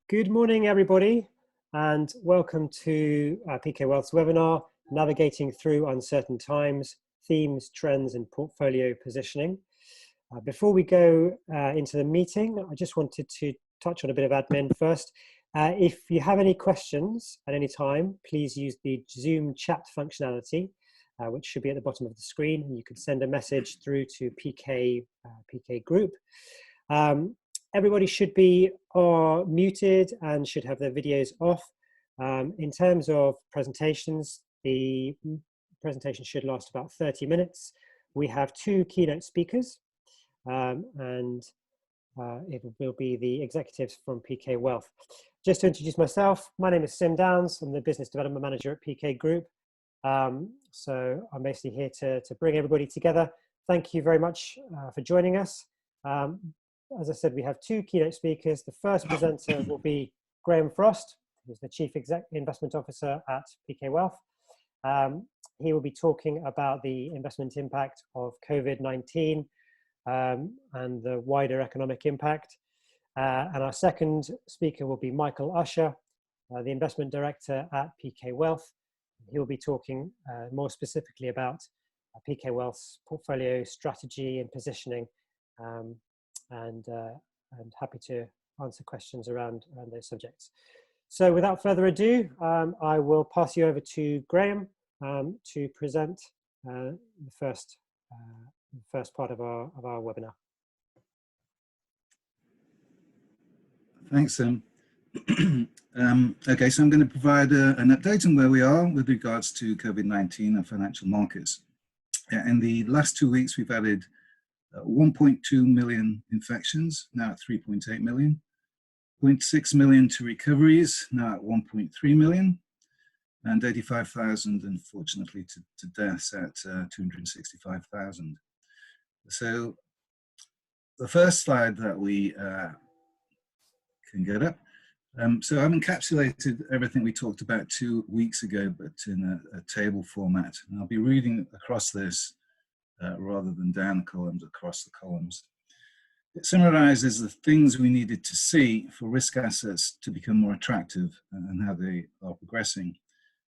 Good morning, everybody, and welcome to PK Wealth's webinar, Navigating Through Uncertain Times, Themes, Trends and Portfolio Positioning. Before we go into the meeting, I just wanted to touch on a bit of admin first. If you have any questions at any time, please use the Zoom chat functionality, which should be at the bottom of the screen, and you can send a message through to PK Group. Everybody should be muted and should have their videos off. In terms of presentations, the presentation should last about 30 minutes. We have two keynote speakers, and it will be the executives from PK Wealth. Just to introduce myself, my name is Sim Downs. I'm the Business Development Manager at PK Group. So I'm basically here to bring everybody together. Thank you very much for joining us. As I said, we have two keynote speakers. The first presenter will be Graham Frost, who's the Chief Investment Officer at PK Wealth. He will be talking about the investment impact of COVID-19 and the wider economic impact. And our second speaker will be Michael Usher, the Investment Director at PK Wealth. He will be talking more specifically about PK Wealth's portfolio strategy and positioning. And happy to answer questions around those subjects. So without further ado, I will pass you over to Graham to present the first part of our webinar. Thanks, Sam. Okay, so I'm going to provide an update on where we are with regards to COVID-19 and financial markets. In the last 2 weeks, we've added 1.2 million infections, now at 3.8 million, 0.6 million to recoveries, now at 1.3 million, and 85,000, unfortunately, to deaths at 265,000. So the first slide that we can get up. So I've encapsulated everything we talked about 2 weeks ago, but in a table format. And I'll be reading across this rather than down the columns, across the columns. It summarizes the things we needed to see for risk assets to become more attractive and how they are progressing.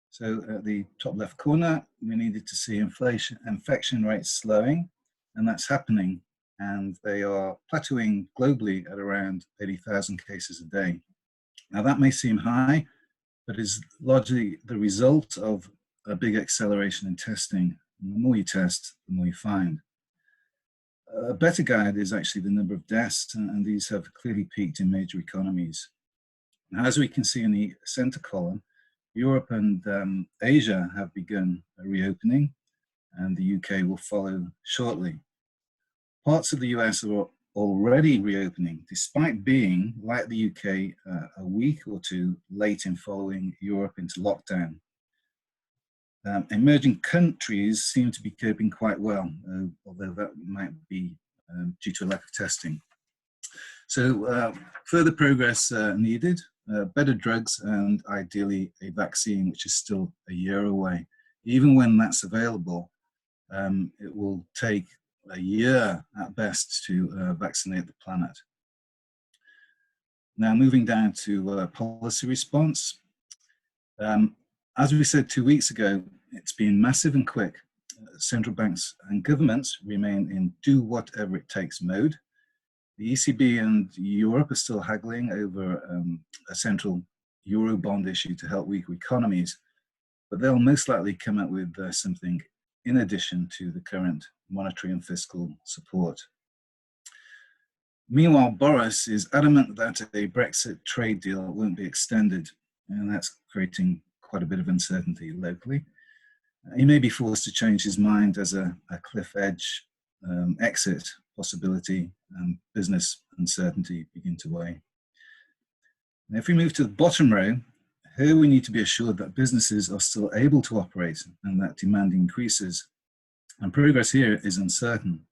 So at the top left corner, we needed to see infection rates slowing, and that's happening. And they are plateauing globally at around 80,000 cases a day. Now that may seem high, but is largely the result of a big acceleration in testing. And the more you test, the more you find. A better guide is actually the number of deaths, and these have clearly peaked in major economies. Now, as we can see in the center column, Europe and Asia have begun a reopening, and the UK will follow shortly. Parts of the US are already reopening, despite being, like the UK, a week or two late in following Europe into lockdown. Emerging countries seem to be coping quite well, although that might be due to a lack of testing. So further progress needed, better drugs, and ideally a vaccine, which is still a year away. Even when that's available, it will take a year at best to vaccinate the planet. Now moving down to policy response. As we said 2 weeks ago, it's been massive and quick. Central banks and governments remain in do whatever it takes mode. The ECB and Europe are still haggling over a central euro bond issue to help weaker economies, but they'll most likely come up with something in addition to the current monetary and fiscal support. Meanwhile, Boris is adamant that a Brexit trade deal won't be extended, and that's creating quite a bit of uncertainty locally. He may be forced to change his mind as a cliff edge exit possibility and business uncertainty begin to weigh. Now, if we move to the bottom row, here we need to be assured that businesses are still able to operate and that demand increases. And progress here is uncertain.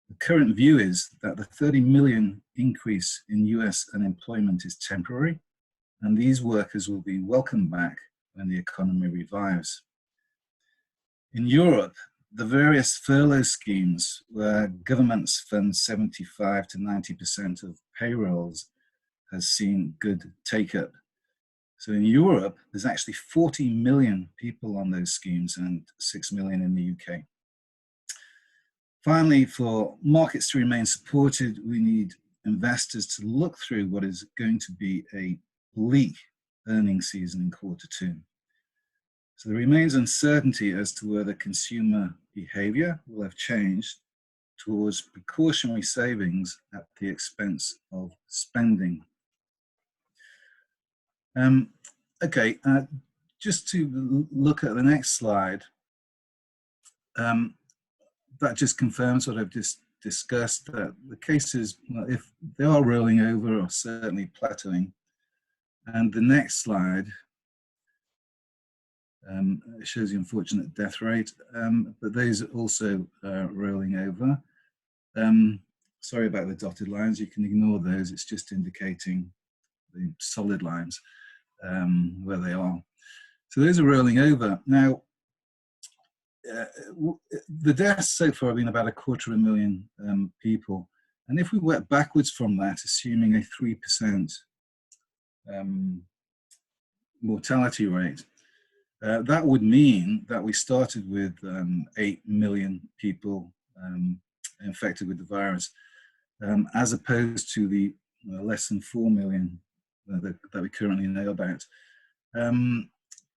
The current view is that the 30 million increase in US unemployment is temporary, and these workers will be welcomed back when the economy revives. In Europe, the various furlough schemes where governments fund 75 to 90% of payrolls has seen good take-up. So in Europe, there's actually 40 million people on those schemes and 6 million in the UK. Finally, for markets to remain supported, we need investors to look through what is going to be a bleak earnings season in Q2. So there remains uncertainty as to whether consumer behavior will have changed towards precautionary savings at the expense of spending. Just to look at the next slide, that just confirms what I've just discussed, that the cases, well, if they are rolling over, or certainly plateauing. And the next slide shows the unfortunate death rate, but those are also rolling over. Sorry about the dotted lines, you can ignore those, it's just indicating the solid lines where they are. So those are rolling over. Now, the deaths so far have been about 250,000 people. And if we work backwards from that, assuming a 3% mortality rate, that would mean that we started with 8 million people infected with the virus, as opposed to the less than 4 million that we currently know about. And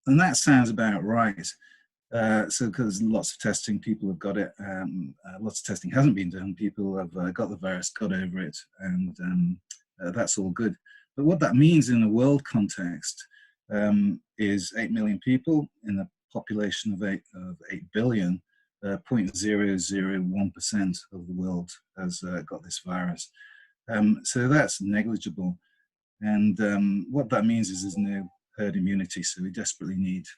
that sounds about right. So because lots of testing, people have got it, lots of testing hasn't been done, people have got the virus, got over it, and that's all good. But what that means in a world context is 8 million people in a population of 8 billion, 0.001% of the world has got this virus. So that's negligible. And what that means is there's no herd immunity, so we desperately need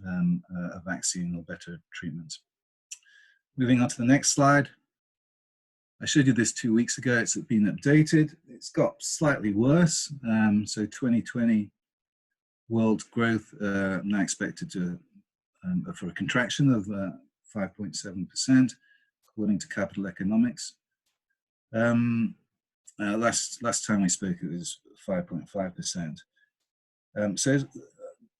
a vaccine or better treatment. Moving on to the next slide. I showed you this 2 weeks ago, it's been updated. It's got slightly worse. So 2020 world growth now expected to, for a contraction of 5.7%, according to Capital Economics. Last time we spoke, it was 5.5%. So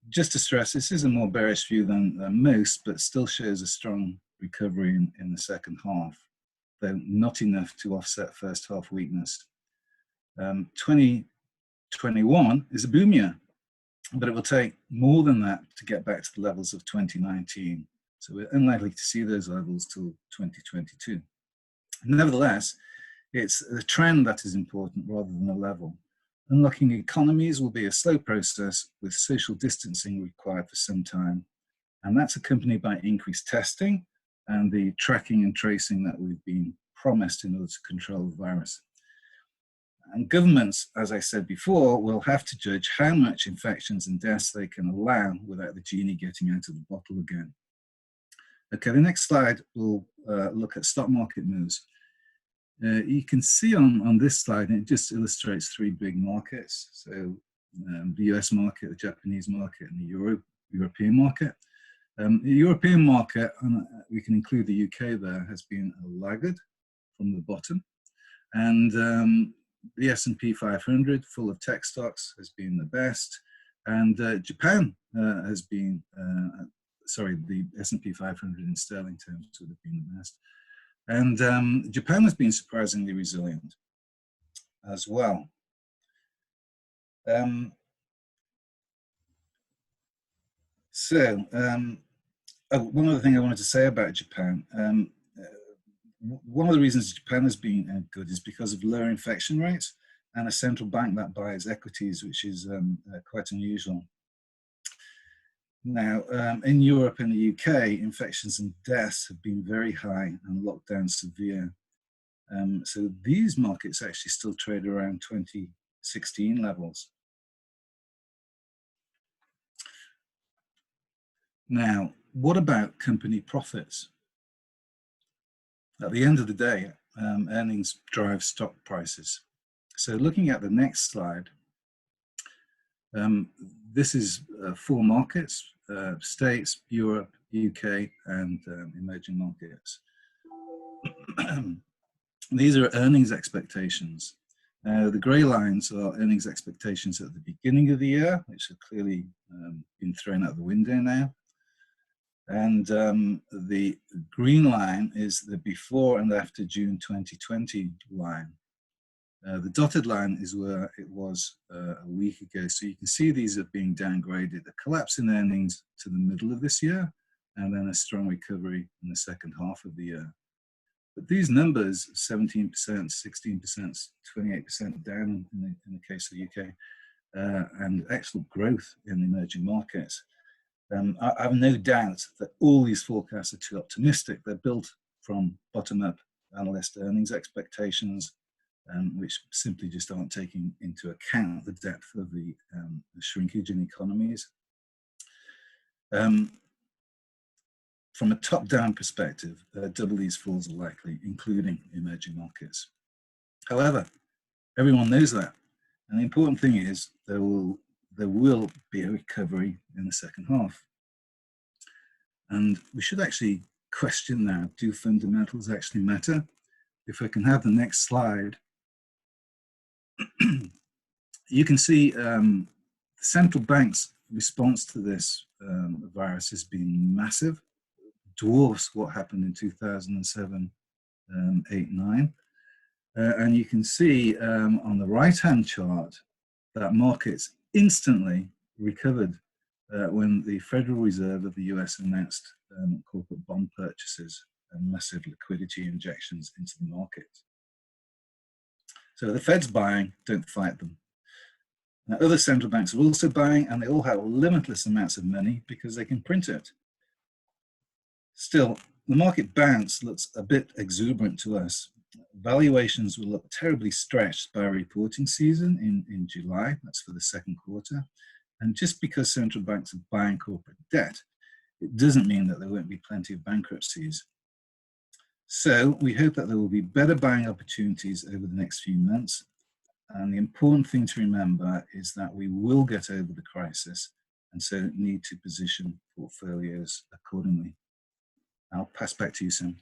just to stress, this is a more bearish view than most, but still shows a strong recovery in the second half, though not enough to offset first half weakness. 2021 is a boom year, but it will take more than that to get back to the levels of 2019. So we're unlikely to see those levels till 2022. Nevertheless, it's the trend that is important rather than the level. Unlocking economies will be a slow process with social distancing required for some time. And that's accompanied by increased testing and the tracking and tracing that we've been promised in order to control the virus. And governments, as I said before, will have to judge how much infections and deaths they can allow without the genie getting out of the bottle again. Okay, the next slide will look at stock market moves. You can see on this slide, and it just illustrates three big markets. So the US market, the Japanese market, and the European market. The European market, and we can include the UK there, has been a laggard from the bottom. And the S&P 500, full of tech stocks, has been the best. And Japan has been, the S&P 500 in sterling terms would have been the best. And Japan has been surprisingly resilient as well. One other thing I wanted to say about Japan, one of the reasons Japan has been good is because of lower infection rates and a central bank that buys equities, which is quite unusual. Now, in Europe and the UK, infections and deaths have been very high and lockdown severe. So these markets actually still trade around 2016 levels. Now, what about company profits? At the end of the day, earnings drive stock prices. So looking at the next slide, this is 4 markets, States, Europe, UK, and emerging markets. These are earnings expectations. The grey lines are earnings expectations at the beginning of the year, which have clearly been thrown out the window now. And the green line is the before and after June 2020 line. The dotted line is where it was a week ago. So you can see these are being downgraded. A collapse in earnings to the middle of this year, and then a strong recovery in the second half of the year. But these numbers, 17%, 16%, 28% down in the case of the UK, and excellent growth in the emerging markets. I have no doubt that all these forecasts are too optimistic. They're built from bottom-up analyst earnings expectations, which simply just aren't taking into account the depth of the shrinkage in economies. From a top-down perspective, double these falls are likely, including emerging markets. However, everyone knows that. And the important thing is there will be a recovery in the second half. And we should actually question now, do fundamentals actually matter? If I can have the next slide, you can see the central bank's response to this virus has been massive, dwarfs what happened in 2007, 8, 9. And you can see on the right-hand chart that markets instantly recovered when the Federal Reserve of the US announced corporate bond purchases and massive liquidity injections into the market. So the Fed's buying, don't fight them. Now, other central banks are also buying, and they all have limitless amounts of money because they can print it. Still, the market bounce looks a bit exuberant to us. Valuations will look terribly stretched by reporting season in July. That's for the second quarter. And just because central banks are buying corporate debt, it doesn't mean that there won't be plenty of bankruptcies. So we hope that there will be better buying opportunities over the next few months. And the important thing to remember is that we will get over the crisis, and so need to position portfolios accordingly. I'll pass back to you, Sam.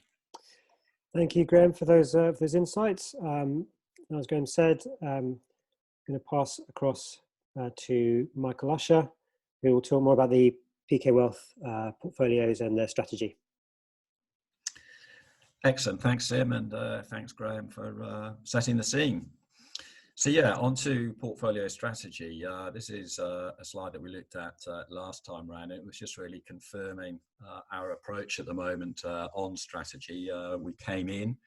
Thank you, Graham, for those insights. As Graham said, I'm going to pass across to Michael Usher, who will talk more about the PK Wealth portfolios and their strategy. Excellent. Thanks, Sim, and thanks, Graham, for setting the scene. So yeah, on to portfolio strategy. This is a slide that we looked at last time round. It was just really confirming our approach at the moment on strategy. We came in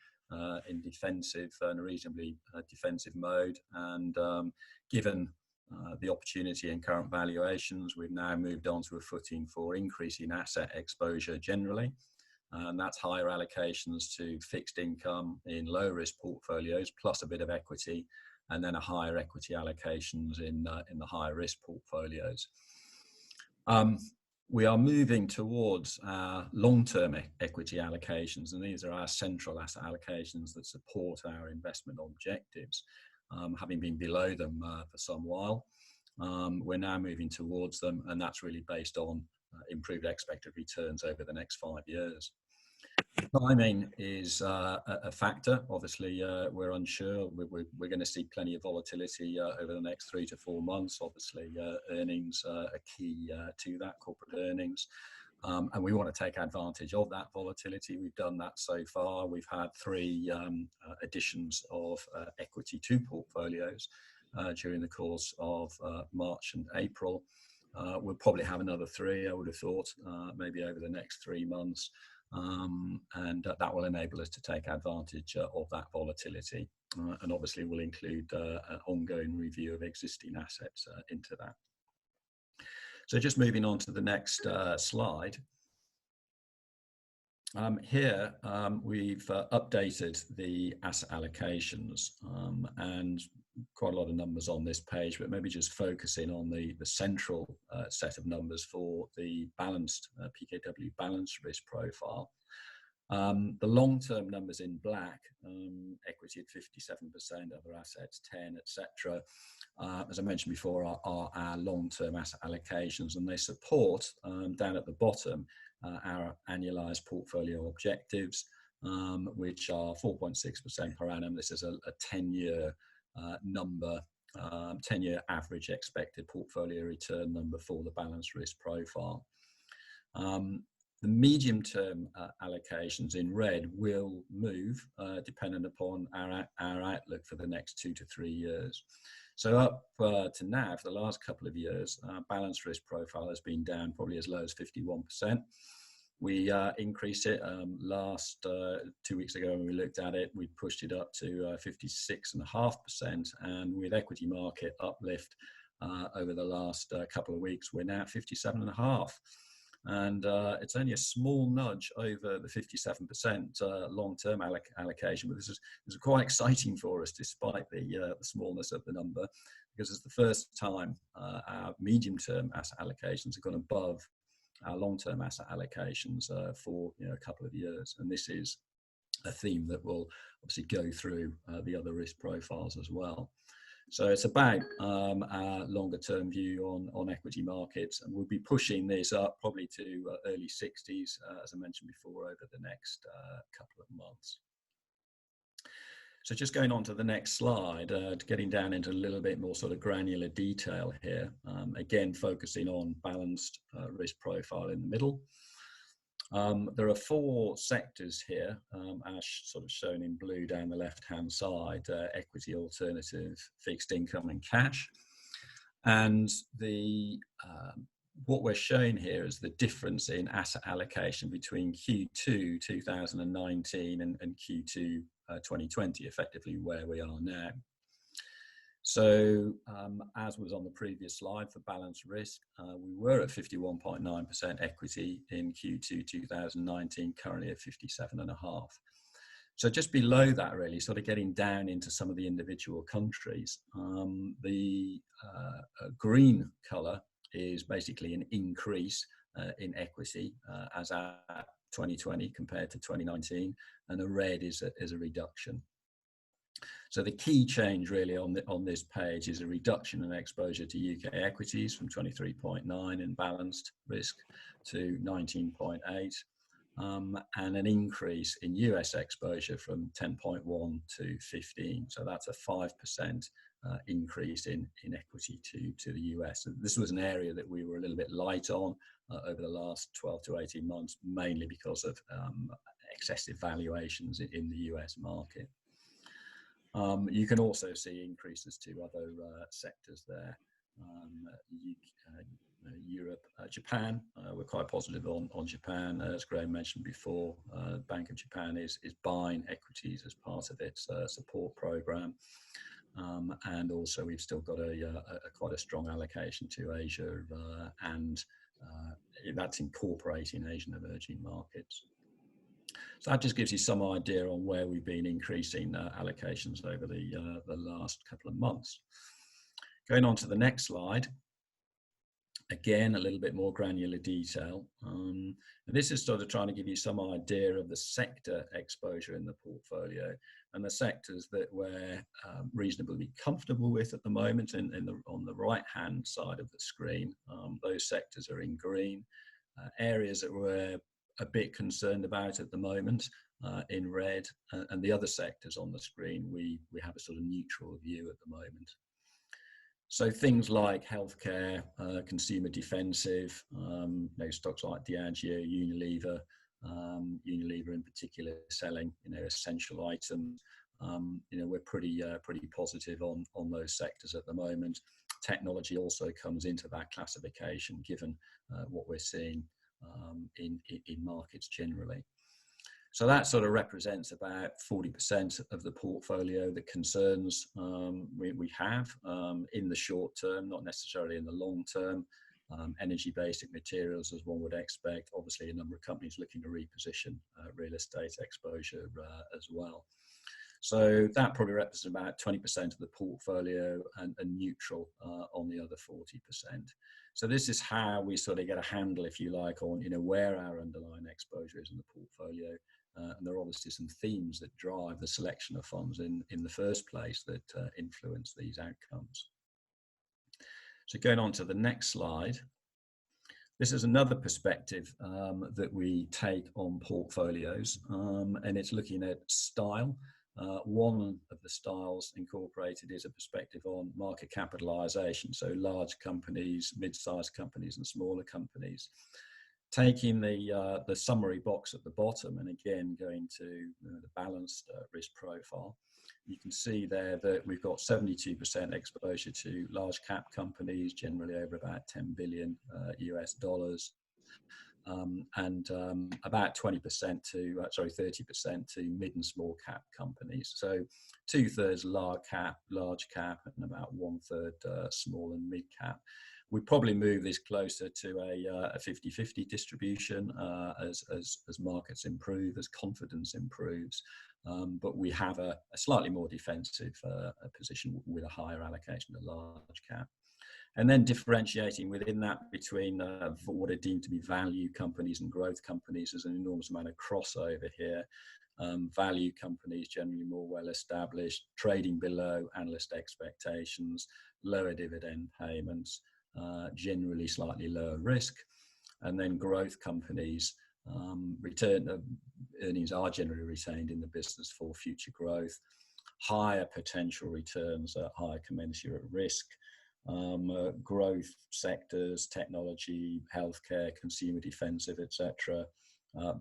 defensive and reasonably defensive mode, and given the opportunity and current valuations, we've now moved on to a footing for increasing asset exposure generally. And that's higher allocations to fixed income in low risk portfolios, plus a bit of equity, and then a higher equity allocations in the higher risk portfolios. We are moving towards our long-term equity allocations, and these are our central asset allocations that support our investment objectives. Having been below them for some while, we're now moving towards them, and that's really based on improved expected returns over the next 5 years. Timing is a factor. Obviously, we're unsure. We're going to see plenty of volatility over the next 3 to 4 months. Obviously, earnings are key to that, corporate earnings. And we want to take advantage of that volatility. We've done that so far. We've had 3 additions of equity to portfolios during the course of March and April. We'll probably have another 3, I would have thought, maybe over the next 3 months. And that will enable us to take advantage of that volatility. And obviously we'll include an ongoing review of existing assets into that. So just moving on to the next slide. Here we've updated the asset allocations and quite a lot of numbers on this page, but maybe just focusing on the central set of numbers for the balanced PKW balanced risk profile. The long-term numbers in black, equity at 57%, other assets 10, etc. As I mentioned before, are our long-term asset allocations, and they support down at the bottom our annualized portfolio objectives, which are 4.6% per annum. This is a 10-year number, 10-year average expected portfolio return number for the balanced risk profile. The medium-term allocations in red will move dependent upon our outlook for the next 2 to 3 years. So up to now, for the last couple of years, balanced risk profile has been down probably as low as 51%. We increased it last 2 weeks ago when we looked at it. We pushed it up to 56.5%, and with equity market uplift over the last couple of weeks, we're now at 57.5%. And it's only a small nudge over the 57% long-term allocation, but this is quite exciting for us despite the smallness of the number, because it's the first time our medium-term asset allocations have gone above our long-term asset allocations for a couple of years, and this is a theme that will obviously go through the other risk profiles as well. So it's about our longer term view on equity markets, and we'll be pushing this up probably to early 60s, as I mentioned before, over the next couple of months. So just going on to the next slide, getting down into a little bit more sort of granular detail here, again focusing on balanced risk profile in the middle. There are 4 sectors here, as sort of shown in blue down the left-hand side: equity, alternative, fixed income, and cash. And what we're showing here is the difference in asset allocation between Q2 2019 and Q2 2020, effectively where we are now. So as was on the previous slide for balanced risk, we were at 51.9% equity in Q2 2019, currently at 57.5%. So just below that, really, sort of getting down into some of the individual countries, the green colour is basically an increase in equity as at 2020 compared to 2019, and the red is a reduction. So the key change really on this page is a reduction in exposure to UK equities from 23.9 in balanced risk to 19.8, and an increase in US exposure from 10.1 to 15. So that's a 5% increase in equity to the US. And this was an area that we were a little bit light on over the last 12 to 18 months, mainly because of excessive valuations in the US market. You can also see increases to other sectors there. Europe, Japan, we're quite positive on Japan. As Graham mentioned before, Bank of Japan is buying equities as part of its support program. And also we've still got quite a strong allocation to Asia, and that's incorporating Asian emerging markets. So that just gives you some idea on where we've been increasing allocations over the last couple of months. Going on to the next slide, again, a little bit more granular detail. And this is sort of trying to give you some idea of the sector exposure in the portfolio and the sectors that we're reasonably comfortable with at the moment. On the right-hand side of the screen, those sectors are in green. Areas that we're a bit concerned about at the moment in red, and the other sectors on the screen we have a sort of neutral view at the moment. So things like healthcare, consumer defensive, stocks like Diageo, Unilever in particular selling essential items. We're pretty positive on those sectors at the moment. Technology also comes into that classification, given what we're seeing in markets generally. So that sort of represents about 40% of the portfolio that concerns we have in the short term, not necessarily in the long term. Energy, basic materials, as one would expect. Obviously, a number of companies looking to reposition real estate exposure as well. So that probably represents about 20% of the portfolio, and neutral on the other 40%. So this is how we sort of get a handle, if you like, on where our underlying exposure is in the portfolio. And there are obviously some themes that drive the selection of funds in the first place that influence these outcomes. So going on to the next slide, this is another perspective that we take on portfolios, and it's looking at style One of the styles incorporated is a perspective on market capitalization, so large companies, mid-sized companies and smaller companies. Taking the summary box at the bottom and again going to the balanced risk profile, you can see there that we've got 72% exposure to large cap companies, generally over about 10 billion US dollars. And about 20% to, 30% to mid and small cap companies. So 2/3 large cap, and about 1/3 small and mid cap. We probably move this closer to a 50-50 distribution as markets improve, as confidence improves. But we have a slightly more defensive position with a higher allocation to large cap. And then differentiating within that between what are deemed to be value companies and growth companies. There's an enormous amount of crossover here. Value companies generally more well established, trading below analyst expectations, lower dividend payments, generally slightly lower risk. And then growth companies, earnings are generally retained in the business for future growth, higher potential returns at higher commensurate risk. Growth sectors, technology, healthcare, consumer defensive, etc.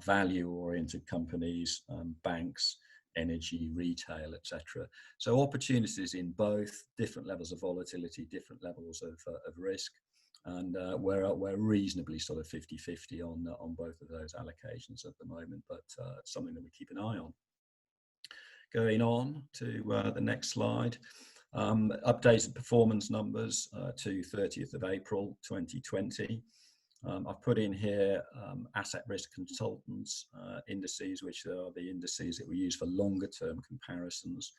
Value-oriented companies, banks, energy, retail, etc. So opportunities in both, different levels of volatility, different levels of risk, and we're reasonably sort of 50-50 on both of those allocations at the moment, but something that we keep an eye on. Going on to the next slide. Updated performance numbers to 30th of April 2020. I've put in here asset risk consultants indices, which are the indices that we use for longer term comparisons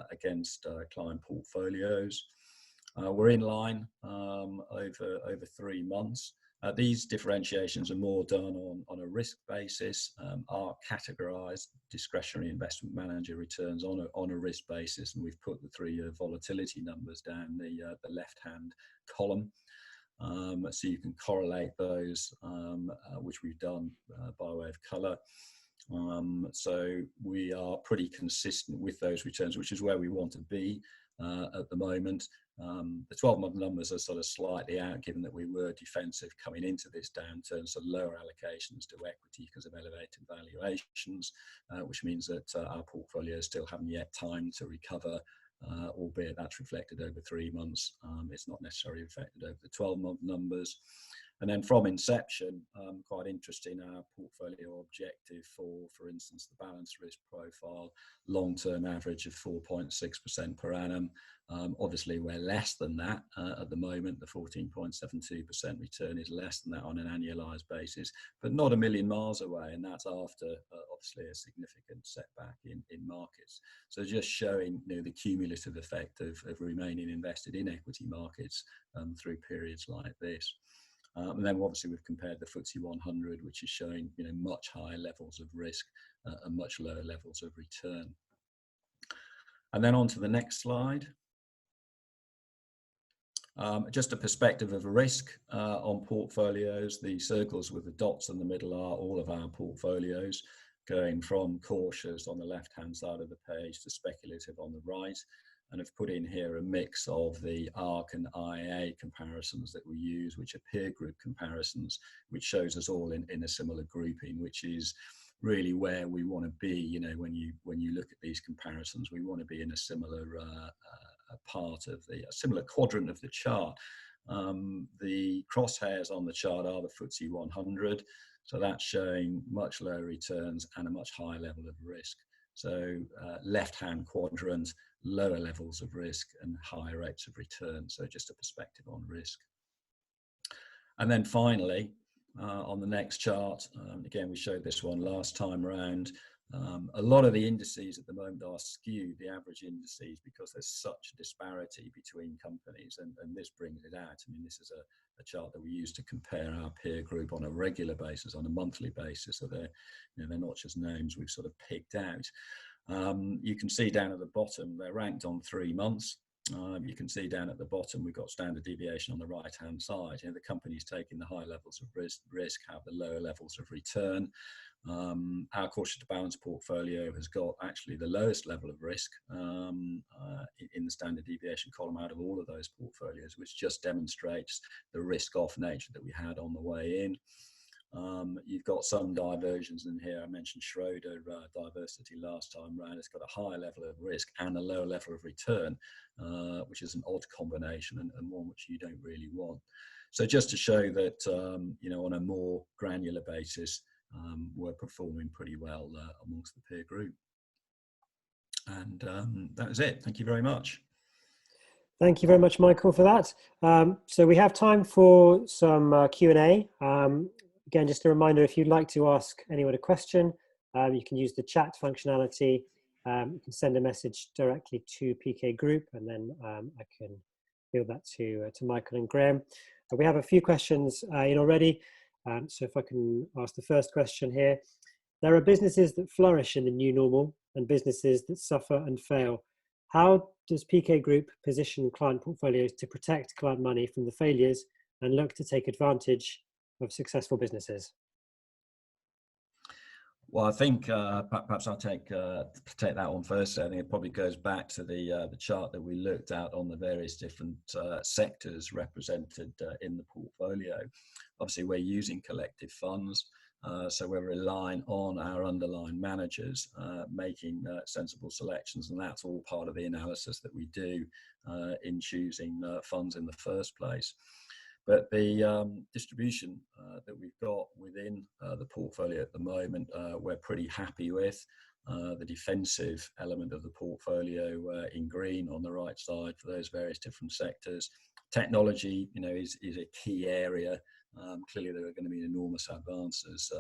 against client portfolios. We're in line over 3 months. These differentiations are more done on a risk basis, are categorized discretionary investment manager returns on a risk basis, and we've put the 3-year volatility numbers down the left-hand column. So you can correlate those, which we've done by way of color. So we are pretty consistent with those returns, which is where we want to be at the moment. The 12-month numbers are sort of slightly out, given that we were defensive coming into this downturn, so lower allocations to equity because of elevated valuations, which means that our portfolios still haven't yet time to recover, albeit that's reflected over 3 months. It's not necessarily reflected over the 12-month numbers. And then from inception, quite interesting, our portfolio objective for instance, the balanced risk profile, long-term average of 4.6% per annum. Obviously, we're less than that at the moment. The 14.72% return is less than that on an annualized basis, but not a million miles away. And that's after, obviously, a significant setback in markets. So just showing the cumulative effect of remaining invested in equity markets through periods like this. And then obviously we've compared the FTSE 100, which is showing much higher levels of risk and much lower levels of return. And then on to the next slide. Just a perspective of risk on portfolios. The circles with the dots in the middle are all of our portfolios, going from cautious on the left-hand side of the page to speculative on the right. And I've put in here a mix of the ARC and IA comparisons that we use, which are peer group comparisons, which shows us all in a similar grouping, which is really where we want to be. When you look at these comparisons, we want to be in a similar part of a similar quadrant of the chart. The crosshairs on the chart are the FTSE 100, so that's showing much lower returns and a much higher level of risk. So left-hand quadrant, lower levels of risk and higher rates of return. So just a perspective on risk. And then finally, on the next chart, again, we showed this one last time around. A lot of the indices at the moment are skewed, the average indices, because there's such a disparity between companies, and this brings it out. I mean, this is a chart that we use to compare our peer group on a regular basis, on a monthly basis, so they're not just names we've sort of picked out. You can see down at the bottom, they're ranked on 3 months. You can see down at the bottom, we've got standard deviation on the right-hand side. You know, the companies taking the high levels of risk have the lower levels of return. Our cautious to balance portfolio has got actually the lowest level of risk in the standard deviation column out of all of those portfolios, which just demonstrates the risk-off nature that we had on the way in. You've got some diversions in here. I mentioned Schroeder diversity last time round. It's got a higher level of risk and a lower level of return, which is an odd combination and one which you don't really want. So just to show that, you know, on a more granular basis, we're performing pretty well amongst the peer group. And that was it. Thank you very much. Thank you very much, Michael, for that. So we have time for some Q&A. Again, just a reminder, if you'd like to ask anyone a question, you can use the chat functionality. You can send a message directly to PK Group, and then I can field that to Michael and Graham. We have a few questions in already. So if I can ask the first question here. There are businesses that flourish in the new normal and businesses that suffer and fail. How does PK Group position client portfolios to protect client money from the failures and look to take advantage of successful businesses? Well, I think perhaps I'll take that one first. I think it probably goes back to the chart that we looked at on the various different sectors represented in the portfolio. Obviously, we're using collective funds, so we're relying on our underlying managers making sensible selections, and that's all part of the analysis that we do in choosing funds in the first place. But the distribution that we've got within the portfolio at the moment, we're pretty happy with. The defensive element of the portfolio in green on the right side for those various different sectors. Technology, you know, is a key area. Clearly, there are going to be enormous advances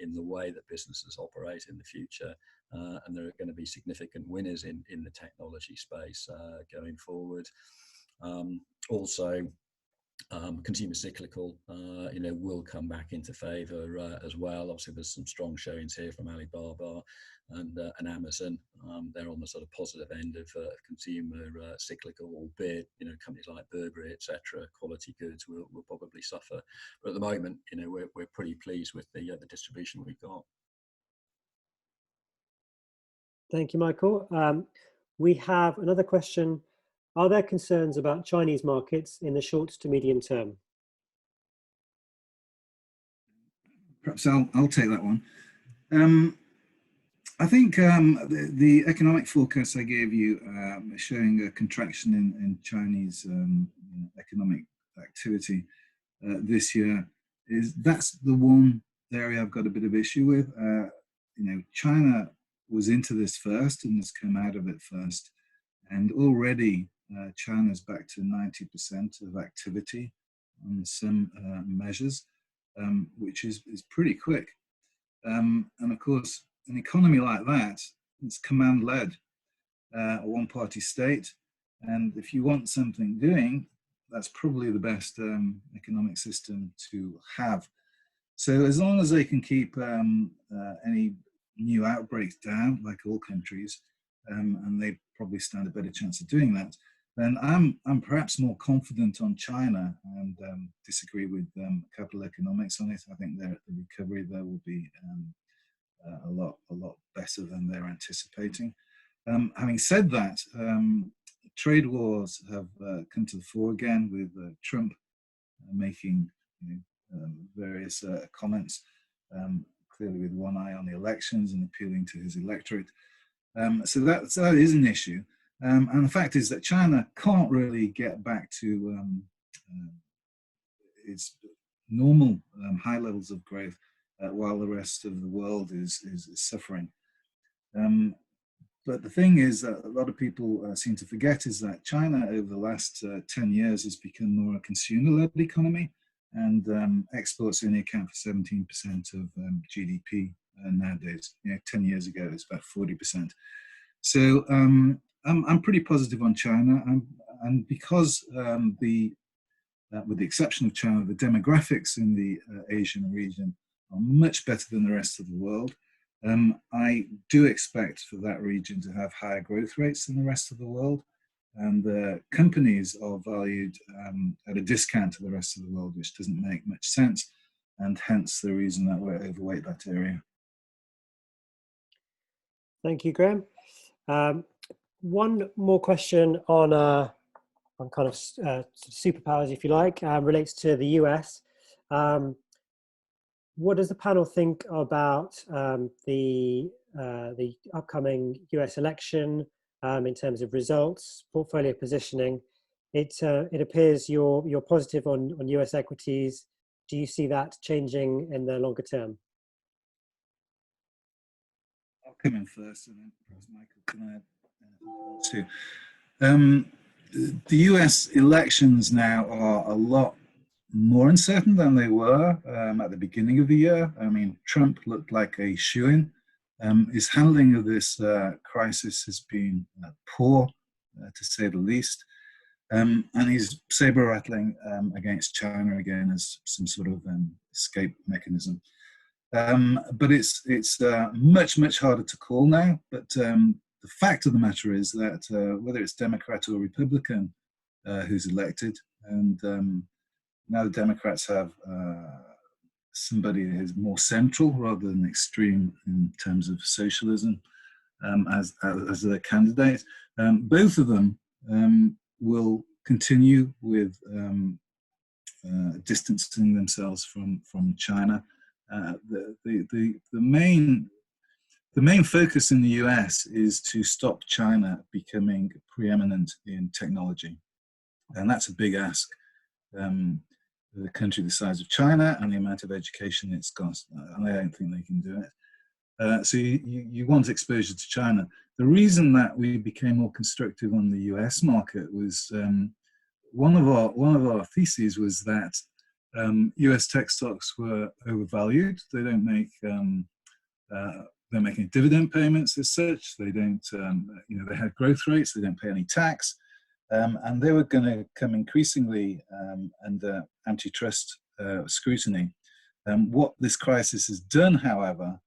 in the way that businesses operate in the future, and there are going to be significant winners in the technology space going forward. Also, consumer cyclical, you know, will come back into favour as well. Obviously, there's some strong showings here from Alibaba and Amazon. They're on the sort of positive end of consumer cyclical, albeit, you know, companies like Burberry, etc., quality goods will probably suffer. But at the moment, you know, we're pretty pleased with the distribution we've got. Thank you, Michael. We have another question. Are there concerns about Chinese markets in the short to medium term? Perhaps I'll take that one. I think the economic forecast I gave you showing a contraction in Chinese economic activity this year, that's the one area I've got a bit of issue with. You know, China was into this first and has come out of it first, and already China's back to 90% of activity on some measures, which is pretty quick. And of course, an economy like that, it's command-led, a one-party state. And if you want something doing, that's probably the best economic system to have. So as long as they can keep any new outbreaks down, like all countries, and they probably stand a better chance of doing that, then I'm perhaps more confident on China and disagree with capital economics on it. I think the recovery there will be a lot better than they're anticipating. Having said that, trade wars have come to the fore again with Trump making various comments, clearly with one eye on the elections and appealing to his electorate. So that is an issue. And the fact is that China can't really get back to its normal high levels of growth while the rest of the world is suffering. But the thing is that a lot of people seem to forget is that China over the last 10 years has become more a consumer-led economy, and exports only account for 17% of GDP nowadays. 10 years ago it was about 40%. So I'm pretty positive on China, and because with the exception of China, the demographics in the Asian region are much better than the rest of the world. I do expect for that region to have higher growth rates than the rest of the world, and the companies are valued at a discount to the rest of the world, which doesn't make much sense, and hence the reason that we're overweight that area. Thank you, Graham. One more question on kind of superpowers, if you like, relates to the US. What does the panel think about the upcoming US election in terms of results, portfolio positioning? It appears you're positive on US equities. Do you see that changing in the longer term? I'll come in first, and then perhaps Michael can add anything too. The US elections now are a lot more uncertain than they were at the beginning of the year. I mean, Trump looked like a shoo-in. His handling of this crisis has been poor, to say the least. And he's saber-rattling against China again as some sort of escape mechanism. But it's much harder to call now. But the fact of the matter is that whether it's Democrat or Republican who's elected, and now the Democrats have somebody who is more central rather than extreme in terms of socialism as their candidate. Both of them will continue with distancing themselves from China. The main focus in the US is to stop China becoming preeminent in technology, and that's a big ask. The country the size of China and the amount of education it's got, and I don't think they can do it. So you want exposure to China. The reason that we became more constructive on the US market was one of our theses was that US tech stocks were overvalued. They don't make they're making dividend payments as such. They don't, they have growth rates. They don't pay any tax. And they were going to come increasingly under antitrust scrutiny. What this crisis has done, however,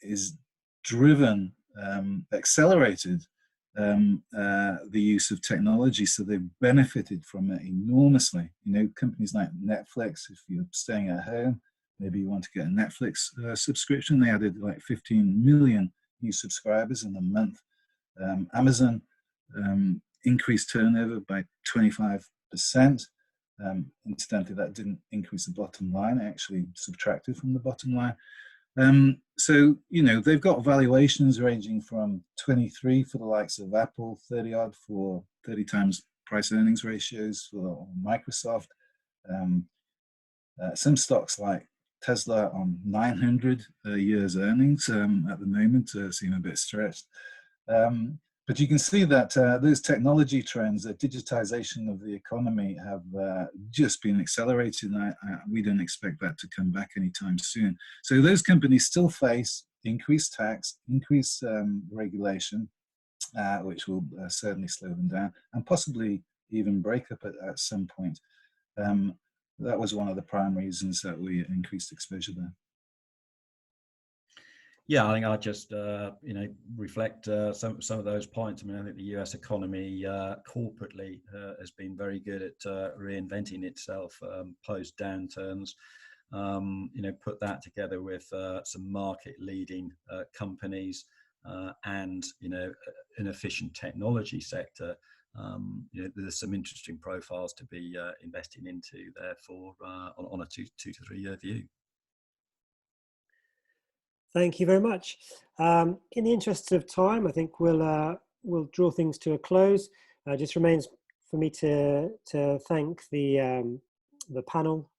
is driven, accelerated the use of technology, so they've benefited from it enormously. You know, companies like Netflix, if you're staying at home, maybe you want to get a Netflix subscription, they added like 15 million new subscribers in a month. Amazon increased turnover by 25%. Incidentally, that didn't increase the bottom line, it actually subtracted from the bottom line. So, you know, they've got valuations ranging from 23 for the likes of Apple, 30 odd for 30 times price earnings ratios for Microsoft. Some stocks like Tesla on 900 years earnings at the moment seem a bit stretched. But you can see that those technology trends, the digitization of the economy have just been accelerated, and we don't expect that to come back anytime soon. So those companies still face increased tax, increased regulation, which will certainly slow them down, and possibly even break up at some point. That was one of the prime reasons that we increased exposure there. Yeah, I think I'll just reflect some of those points. I mean, I think the U.S. economy corporately has been very good at reinventing itself post downturns. Put that together with some market-leading companies and an efficient technology sector. There's some interesting profiles to be investing into. Therefore, on a 2 to 3 year view. Thank you very much. In the interest of time, I think we'll draw things to a close. Just remains for me to thank the panel,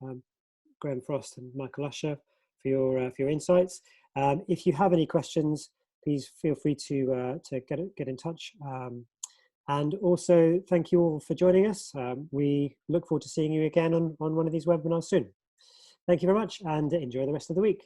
Graham Frost and Michael Usher, for your insights. If you have any questions, please feel free to get in touch. And also, thank you all for joining us. We look forward to seeing you again on one of these webinars soon. Thank you very much, and enjoy the rest of the week.